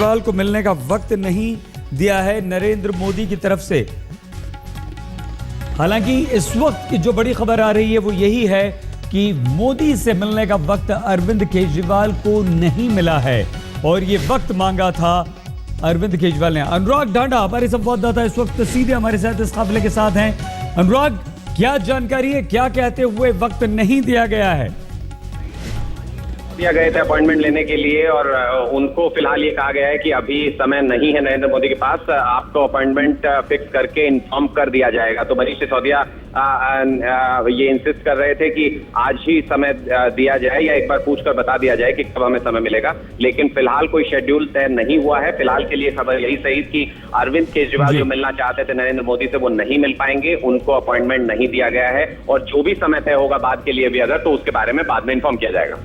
केजरीवाल को मिलने का वक्त नहीं दिया है नरेंद्र मोदी की तरफ से। हालांकि इस वक्त की जो बड़ी खबर आ रही है वो यही है कि मोदी से मिलने का वक्त अरविंद केजरीवाल को नहीं मिला है और ये वक्त मांगा था अरविंद केजरीवाल ने। अनुराग ढांडा हमारे संवाददाता इस वक्त सीधे हमारे साथ इस काफिले के साथ हैं। अनुराग, क्या जानकारी है, क्या कहते हुए वक्त नहीं दिया गया है? दिया गए थे अपॉइंटमेंट लेने के लिए और उनको फिलहाल ये कहा गया है कि अभी समय नहीं है नरेंद्र मोदी के पास, आपको अपॉइंटमेंट फिक्स करके इन्फॉर्म कर दिया जाएगा। तो मनीष सिसोदिया ये इंसिस्ट कर रहे थे कि आज ही समय दिया जाए या एक बार पूछकर बता दिया जाए कि कब हमें समय मिलेगा, लेकिन फिलहाल कोई शेड्यूल तय नहीं हुआ है। फिलहाल के लिए खबर यही सही कि अरविंद केजरीवाल जो मिलना चाहते थे नरेंद्र मोदी से वो नहीं मिल पाएंगे, उनको अपॉइंटमेंट नहीं दिया गया है और जो भी समय तय होगा बाद के लिए भी अगर, तो उसके बारे में बाद में इन्फॉर्म किया जाएगा।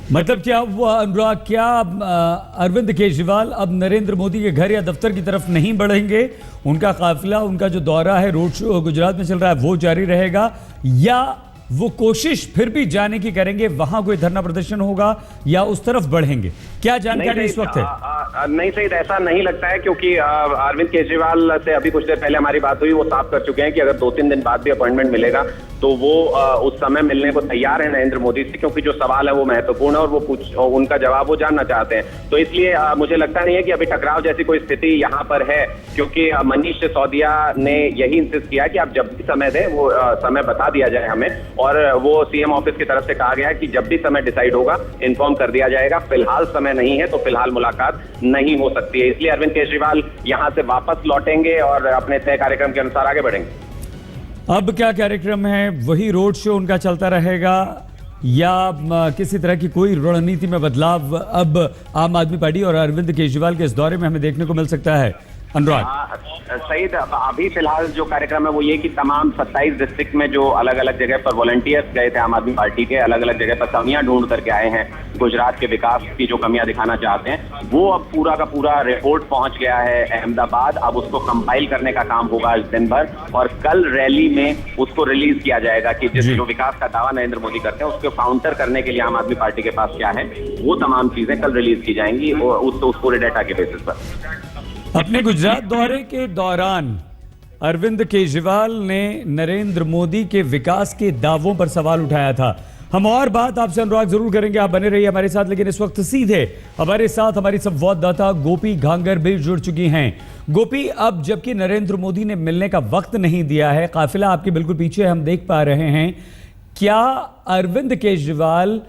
मतलब क्या हुआ अनुराग, क्या अरविंद केजरीवाल अब नरेंद्र मोदी के घर या दफ्तर की तरफ नहीं बढ़ेंगे? उनका काफिला, उनका जो दौरा है, रोड शो गुजरात में चल रहा है, वो जारी रहेगा या वो कोशिश फिर भी जाने की करेंगे, वहां कोई धरना प्रदर्शन होगा या उस तरफ बढ़ेंगे? क्या जानकारी इस वक्त है? नहीं सही, ऐसा नहीं लगता है क्योंकि अरविंद केजरीवाल से अभी कुछ देर पहले हमारी बात हुई, वो साफ कर चुके हैं कि अगर 2-3 दिन बाद भी अपॉइंटमेंट मिलेगा तो वो उस समय मिलने को तैयार है नरेंद्र मोदी से, क्योंकि जो सवाल है वो महत्वपूर्ण है और उनका जवाब वो जानना चाहते हैं। तो इसलिए मुझे लगता नहीं है कि अभी टकराव जैसी कोई स्थिति यहाँ पर है, क्योंकि मनीष सिसोदिया ने यही इंसिस्ट किया कि आप जब भी समय दें वो समय बता दिया जाए हमें, और वो सीएम ऑफिस की तरफ से कहा गया है कि जब भी समय डिसाइड होगा इन्फॉर्म कर दिया जाएगा। फिलहाल समय नहीं है तो फिलहाल मुलाकात नहीं हो सकती है, इसलिए अरविंद केजरीवाल यहाँ से वापस लौटेंगे और अपने तय कार्यक्रम के अनुसार आगे बढ़ेंगे। अब क्या कार्यक्रम है? वही रोड शो उनका चलता रहेगा या किसी तरह की कोई रणनीति में बदलाव अब आम आदमी पार्टी और अरविंद केजरीवाल के इस दौरे में हमें देखने को मिल सकता है? अनुराग सईद, अभी फिलहाल जो कार्यक्रम है वो ये कि तमाम 27 डिस्ट्रिक्ट में जो अलग अलग जगह पर वॉलंटियर्स गए थे आम आदमी पार्टी के, अलग अलग जगह पर कमियां ढूंढ करके आए हैं, गुजरात के विकास की जो कमियां दिखाना चाहते हैं, वो अब पूरा का पूरा रिपोर्ट पहुंच गया है अहमदाबाद। अब उसको कंपाइल करने का काम होगा आज दिन भर और कल रैली में उसको रिलीज किया जाएगा कि जो विकास का दावा नरेंद्र मोदी करते हैं उसको काउंटर करने के लिए आम आदमी पार्टी के पास क्या है, वो तमाम चीजें कल रिलीज की जाएंगी उस पूरे डेटा के बेसिस पर। अपने गुजरात दौरे के दौरान अरविंद केजरीवाल ने नरेंद्र मोदी के विकास के दावों पर सवाल उठाया था। हम और बात आपसे अनुराग जरूर करेंगे, आप बने रहिए हमारे साथ। लेकिन इस वक्त सीधे हमारे साथ हमारी संवाददाता गोपी घांगर भी जुड़ चुकी हैं। गोपी, अब जबकि नरेंद्र मोदी ने मिलने का वक्त नहीं दिया है, काफिला आपके बिल्कुल पीछे हम देख पा रहे हैं, क्या अरविंद केजरीवाल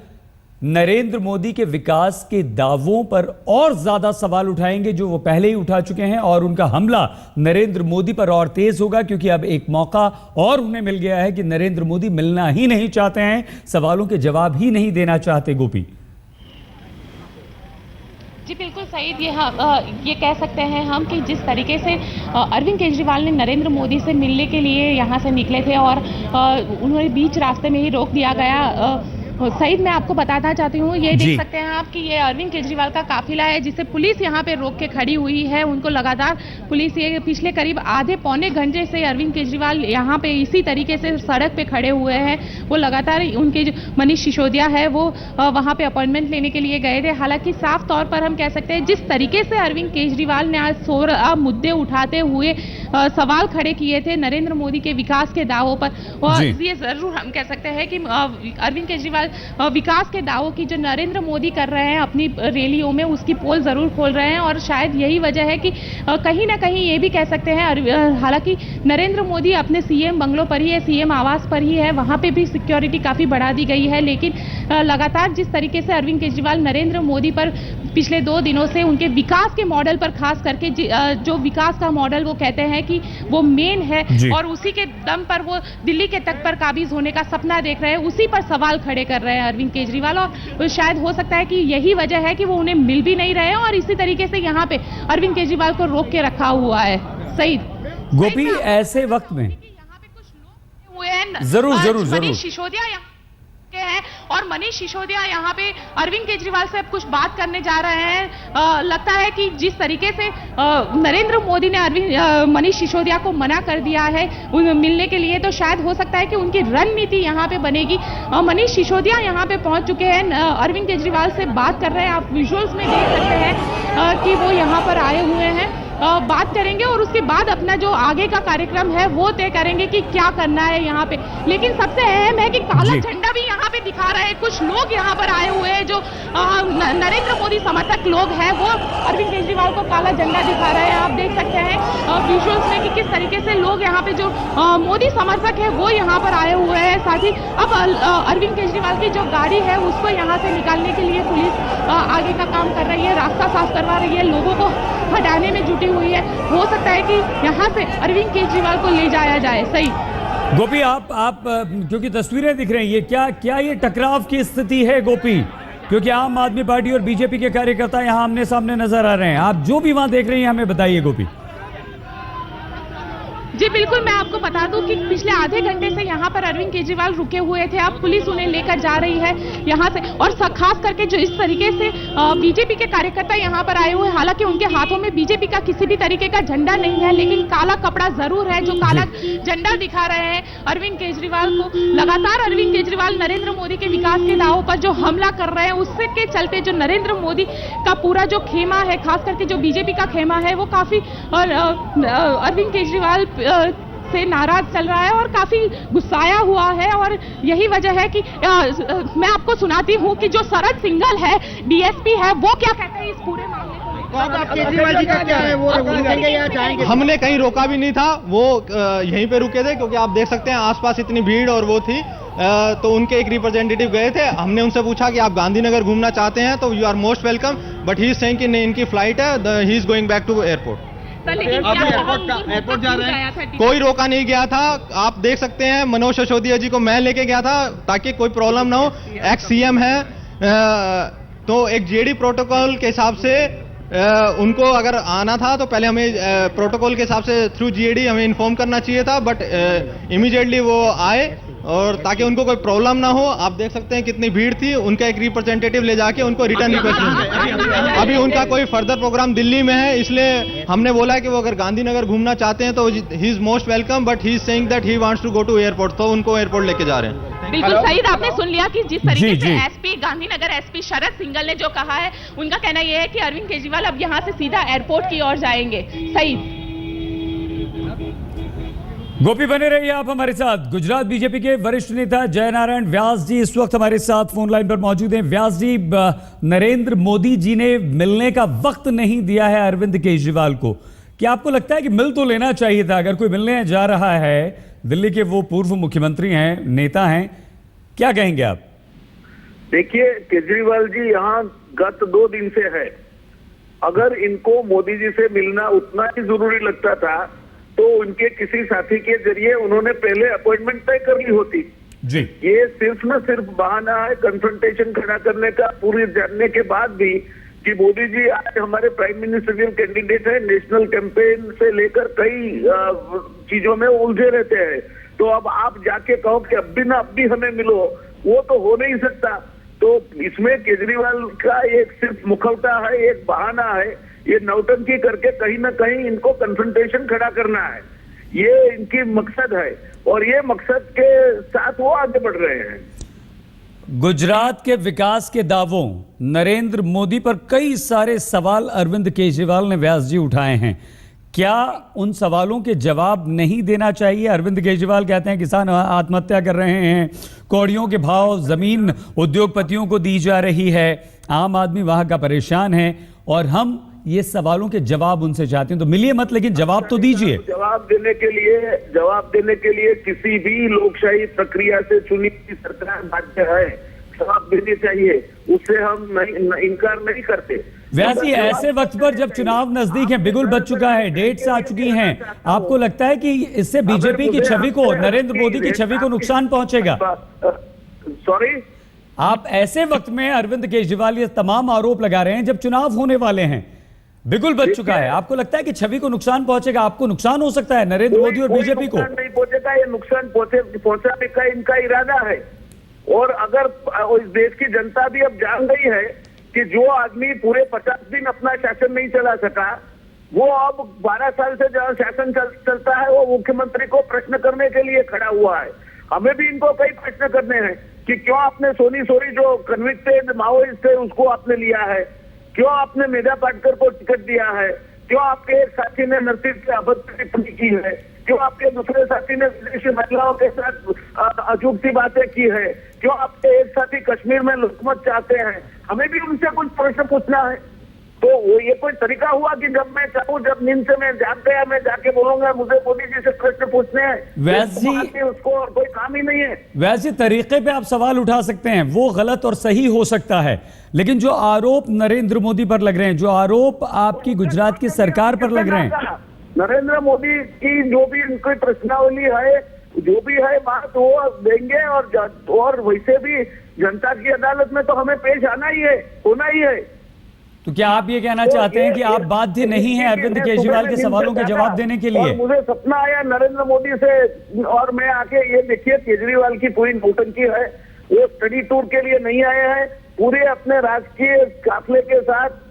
नरेंद्र मोदी के विकास के दावों पर और ज्यादा सवाल उठाएंगे जो वो पहले ही उठा चुके हैं, और उनका हमला नरेंद्र मोदी पर और तेज होगा क्योंकि अब एक मौका और उन्हें मिल गया है कि नरेंद्र मोदी मिलना ही नहीं चाहते हैं, सवालों के जवाब ही नहीं देना चाहते? गोपी जी बिल्कुल सईद, ये कह सकते हैं हम कि जिस तरीके से अरविंद केजरीवाल ने नरेंद्र मोदी से मिलने के लिए यहाँ से निकले थे और उन्होंने बीच रास्ते में ही रोक दिया गया। सईद, मैं आपको बताना चाहती हूँ, ये देख सकते हैं आप कि ये अरविंद केजरीवाल का काफिला है जिसे पुलिस यहाँ पे रोक के खड़ी हुई है। उनको लगातार पुलिस, ये पिछले करीब आधे पौने घंटे से अरविंद केजरीवाल यहाँ पे इसी तरीके से सड़क पे खड़े हुए हैं। वो लगातार उनके जो मनीष सिसोदिया है वो वहाँ पे अपॉइंटमेंट लेने के लिए गए थे। हालांकि साफ तौर पर हम कह सकते हैं जिस तरीके से अरविंद केजरीवाल ने आज 16 मुद्दे उठाते हुए सवाल खड़े किए थे नरेंद्र मोदी के विकास के दावों पर, और ये जरूर हम कह सकते हैं कि अरविंद केजरीवाल विकास के दावों की जो नरेंद्र मोदी कर रहे हैं अपनी रैलियों में, उसकी पोल जरूर खोल रहे हैं। और शायद यही वजह है कि कहीं ना कहीं ये भी कह सकते हैं, हालांकि नरेंद्र मोदी अपने सीएम बंगलों पर ही है, सीएम आवास पर ही है, वहां पे भी सिक्योरिटी काफी बढ़ा दी गई है, लेकिन लगातार जिस तरीके से अरविंद केजरीवाल नरेंद्र मोदी पर पिछले 2 दिनों से उनके विकास के मॉडल पर खास करके जो विकास का मॉडल वो कहते हैं कि वो मेन है और उसी के दम पर वो दिल्ली के तख्त पर काबिज होने का सपना देख रहे हैं, उसी पर सवाल खड़े कर रहे हैं अरविंद केजरीवाल। और शायद हो सकता है कि यही वजह है कि वो उन्हें मिल भी नहीं रहे हैं और इसी तरीके से यहाँ पे अरविंद केजरीवाल को रोक के रखा हुआ है। सईद, गोपी, ऐसे वक्त में यहाँ पे कुछ लोग हुए हैं, जरूर मनीष सिसोदिया हैं और मनीष सिसोदिया यहाँ पे अरविंद केजरीवाल से अब कुछ बात करने जा रहे हैं। लगता है कि जिस तरीके से नरेंद्र मोदी ने मनीष सिसोदिया को मना कर दिया है मिलने के लिए, तो शायद हो सकता है कि उनकी रणनीति यहाँ पे बनेगी। मनीष सिसोदिया यहाँ पे पहुंच चुके हैं, अरविंद केजरीवाल से बात कर रहे हैं, आप विजुअल्स में देख सकते हैं कि वो यहाँ पर आए हुए हैं, बात करेंगे और उसके बाद अपना जो आगे का कार्यक्रम है वो तय करेंगे कि क्या करना है यहाँ पे। लेकिन सबसे अहम है कि काला झंडा भी यहाँ पे दिखा रहे हैं कुछ लोग यहाँ पर आए हुए हैं जो नरेंद्र मोदी समर्थक लोग हैं, वो अरविंद केजरीवाल को काला झंडा दिखा रहे हैं। आप देख सकते हैं विजुअल्स में कि किस तरीके से लोग यहाँ पे जो मोदी समर्थक है वो यहाँ पर आए हुए हैं। साथ ही अब अरविंद केजरीवाल की जो गाड़ी है उसको यहाँ से निकालने के लिए पुलिस आगे का काम कर रही है, रास्ता साफ करवा रही है, लोगों को हटाने में जुटी हुई है। हो सकता है कि यहाँ से अरविंद केजरीवाल को ले जाया जाए। सही गोपी, आप क्योंकि तस्वीरें दिख रही है, क्या ये टकराव की स्थिति है गोपी? क्योंकि आम आदमी पार्टी और बीजेपी के कार्यकर्ता यहाँ आमने सामने नजर आ रहे हैं। आप जो भी वहां देख रही हैं हमें बताइए गोपी। जी बिल्कुल, मैं आपको बता दूं कि पिछले आधे घंटे से यहाँ पर अरविंद केजरीवाल रुके हुए थे। अब पुलिस उन्हें लेकर जा रही है यहाँ से, और खास करके जो इस तरीके से बीजेपी के कार्यकर्ता यहाँ पर आए हुए, हालांकि उनके हाथों में बीजेपी का किसी भी तरीके का झंडा नहीं है, लेकिन काला कपड़ा जरूर है जो काला झंडा दिखा रहे हैं अरविंद केजरीवाल को। लगातार अरविंद केजरीवाल नरेंद्र मोदी के विकास के दावों पर जो हमला कर रहे हैं, उससे के चलते जो नरेंद्र मोदी का पूरा जो खेमा है, खास करके जो बीजेपी का खेमा है, वो काफी अरविंद केजरीवाल से नाराज चल रहा है और काफी गुस्साया हुआ है। और यही वजह है कि मैं आपको सुनाती हूँ कि जो शरद सिंघल है, डीएसपी है, वो क्या कहते हैं इस पूरे मामले को। केजरीवाल जी का क्या है, वो रुकेंगे या जाएंगे? हमने कहीं रोका भी नहीं था, वो यहीं पे रुके थे, क्योंकि आप देख सकते हैं आसपास इतनी भीड़ और वो थी, तो उनके एक रिप्रेजेंटेटिव गए थे। हमने उनसे पूछा कि आप गांधीनगर घूमना चाहते हैं तो you are most welcome, but he is saying कि नहीं, इनकी फ्लाइट है, he is going back to airport. Airport जा रहे हैं, कोई रोका नहीं गया था। आप देख सकते हैं मनोज सिसोदिया जी को मैं लेके गया था ताकि कोई प्रॉब्लम ना हो। एक्स सीएम है, तो एक जेडी प्रोटोकॉल के हिसाब से उनको अगर आना था तो पहले हमें प्रोटोकॉल के हिसाब से थ्रू जीएडी हमें इन्फॉर्म करना चाहिए था, बट इमीडिएटली वो आए और ताकि उनको कोई प्रॉब्लम ना हो। आप देख सकते हैं कितनी भीड़ थी, उनका एक रिप्रेजेंटेटिव ले जाके उनको रिटर्न रिक्वेस्ट। अभी उनका कोई फर्दर प्रोग्राम दिल्ली में है, इसलिए हमने बोला कि वो अगर गांधीनगर घूमना चाहते हैं तो he is most welcome, but he is saying that he wants to go to airport, तो उनको एयरपोर्ट लेके जा रहे हैं। बिल्कुल सही, आपने सुन लिया कि जिस तरीके से एसपी गांधीनगर एसपी शरद सिंघल ने जो कहा है, उनका कहना यह है कि अरविंद केजरीवाल अब यहाँ से सीधा एयरपोर्ट की ओर जाएंगे। सही गोपी, बने रहिए आप हमारे साथ। गुजरात बीजेपी के वरिष्ठ नेता जय नारायण व्यास जी इस वक्त हमारे साथ फोन लाइन पर मौजूद हैं। व्यास जी, नरेंद्र मोदी जी ने मिलने का वक्त नहीं दिया है अरविंद केजरीवाल को, क्या आपको लगता है कि मिल तो लेना चाहिए था? अगर कोई मिलने जा रहा है, दिल्ली के वो पूर्व मुख्यमंत्री हैं, नेता हैं, क्या कहेंगे आप? देखिए, केजरीवाल जी यहाँ गत 2 दिन से है। अगर इनको मोदी जी से मिलना उतना ही जरूरी लगता था तो उनके किसी साथी के जरिए उन्होंने पहले अपॉइंटमेंट तय कर ली होती जी। ये सिर्फ न सिर्फ बहाना है कन्फ्रंटेशन खड़ा करने का, पूरी जानने के बाद भी कि मोदी जी आज हमारे प्राइम मिनिस्टरियल कैंडिडेट है, नेशनल कैंपेन से लेकर कई चीजों में उलझे रहते हैं। तो अब आप जाके कहो कि अब भी हमें मिलो, वो तो हो नहीं सकता। तो इसमें केजरीवाल का एक सिर्फ मुखौटा है, एक बहाना है, ये नौटंकी करके कहीं ना कहीं इनको कन्फ्रंटेशन खड़ा करना है, ये इनकी मकसद है और ये मकसद के साथ वो आगे बढ़ रहे हैं। गुजरात के विकास के दावों, नरेंद्र मोदी पर कई सारे सवाल अरविंद केजरीवाल ने व्यास जी उठाए हैं, क्या उन सवालों के जवाब नहीं देना चाहिए? अरविंद केजरीवाल कहते हैं किसान आत्महत्या कर रहे हैं, कौड़ियों के भाव जमीन उद्योगपतियों को दी जा रही है, आम आदमी वहां का परेशान है और हम ये सवालों के जवाब उनसे चाहते हैं, तो मिलिए मत लेकिन जवाब तो दीजिए। जवाब देने के लिए किसी भी लोकशाही प्रक्रिया से चुनी हुई सरकार बाध्य है, जवाब देने चाहिए, उससे हम इनकार नहीं करते। वैसे ऐसे वक्त पर जब चुनाव नजदीक है, बिगुल बच चुका है, डेट्स आ चुकी हैं, आपको लगता है कि इससे बीजेपी की छवि को, नरेंद्र मोदी की छवि को नुकसान पहुंचेगा? सॉरी, आप ऐसे वक्त में अरविंद केजरीवाल ये तमाम आरोप लगा रहे हैं जब चुनाव होने वाले हैं, बिगुल बच चुका है, आपको लगता है कि छवि को नुकसान पहुंचेगा? आपको नुकसान हो सकता है नरेंद्र मोदी और बीजेपी को? नहीं पहुंचेगा, ये नुकसान पहुंचाने का इनका इरादा है। और अगर इस देश की जनता भी अब जान गई है कि जो आदमी पूरे 50 दिन अपना शासन नहीं चला सका, वो अब 12 साल से जहाँ शासन चलता है, वो मुख्यमंत्री को प्रश्न करने के लिए खड़ा हुआ है। हमें भी इनको कई प्रश्न करने हैं कि क्यों आपने सोनी सोरी जो कन्विक्टेड माओइस्ट थे उसको आपने लिया है, क्यों आपने मेधा पाटकर को टिकट दिया है? क्यों आपके एक साथी ने नरसिंह की अभद्र टिप्पणी की है? क्यों आपके दूसरे साथी ने विदेशी महिलाओं के साथ अजूब सी बातें की है? क्यों आपके एक साथी कश्मीर में लुकमत चाहते हैं? हमें भी उनसे कुछ प्रश्न पूछना है। तो वो ये कोई तरीका हुआ कि जब मैं चाहूँ, जब नींद से मैं जाग गया, मैं जाके बोलूंगा मुझे मोदी जी से प्रश्न पूछने हैं? व्यास जी, उसको और कोई काम ही नहीं है। वैसे तरीके पे आप सवाल उठा सकते हैं, वो गलत और सही हो सकता है, लेकिन जो आरोप नरेंद्र मोदी पर लग रहे हैं, जो आरोप आपकी गुजरात की सरकार पर लग रहे हैं, नरेंद्र मोदी की जो भी उनकी प्रश्नावली है, जो भी है बात वो देंगे। और वैसे भी जनता की अदालत में तो हमें पेश आना ही है, होना ही है। तो क्या आप ये कहना चाहते हैं कि आप बाध्य नहीं हैं अरविंद केजरीवाल के सवालों के जवाब देने के लिए? मुझे सपना आया नरेंद्र मोदी से, और मैं आके ये देखिए केजरीवाल की पूरी नौटंकी है। वो स्टडी टूर के लिए नहीं आए हैं, पूरे अपने राजकीय काफिले के साथ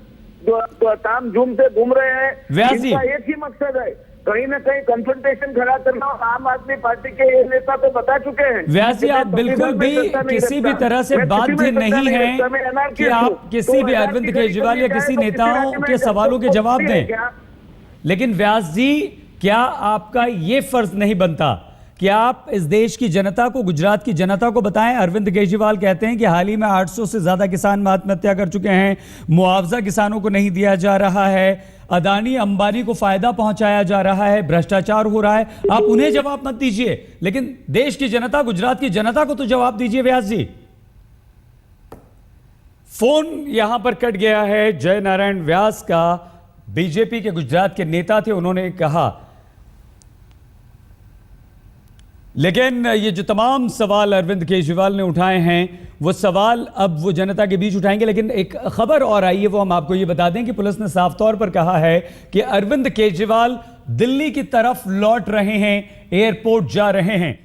ताम झूम से घूम रहे हैं। व्यास जी, इनका एक ही मकसद है, कहीं ना कहीं कन्फ्रंटेशन खड़ा करना। और आम आदमी पार्टी के ये नेता तो बता चुके हैं। व्यास जी, आप बिल्कुल भी किसी भी तरह से बाध्य नहीं हैं कि आप किसी भी अरविंद केजरीवाल या किसी नेताओं के सवालों के जवाब दें, लेकिन व्यास जी, क्या आपका ये फर्ज नहीं बनता कि आप इस देश की जनता को, गुजरात की जनता को बताएं? अरविंद केजरीवाल कहते हैं कि हाल ही में 800 से ज्यादा किसान आत्महत्या कर चुके हैं, मुआवजा किसानों को नहीं दिया जा रहा है, अदानी अंबानी को फायदा पहुंचाया जा रहा है, भ्रष्टाचार हो रहा है। आप उन्हें जवाब मत दीजिए, लेकिन देश की जनता, गुजरात की जनता को तो जवाब दीजिए। व्यास जी, फोन यहां पर कट गया है जय नारायण व्यास का, बीजेपी के गुजरात के नेता थे, उन्होंने कहा। लेकिन ये जो तमाम सवाल अरविंद केजरीवाल ने उठाए हैं, वो सवाल अब वो जनता के बीच उठाएंगे। लेकिन एक खबर और आई है, वो हम आपको ये बता दें कि पुलिस ने साफ तौर पर कहा है कि अरविंद केजरीवाल दिल्ली की तरफ लौट रहे हैं, एयरपोर्ट जा रहे हैं।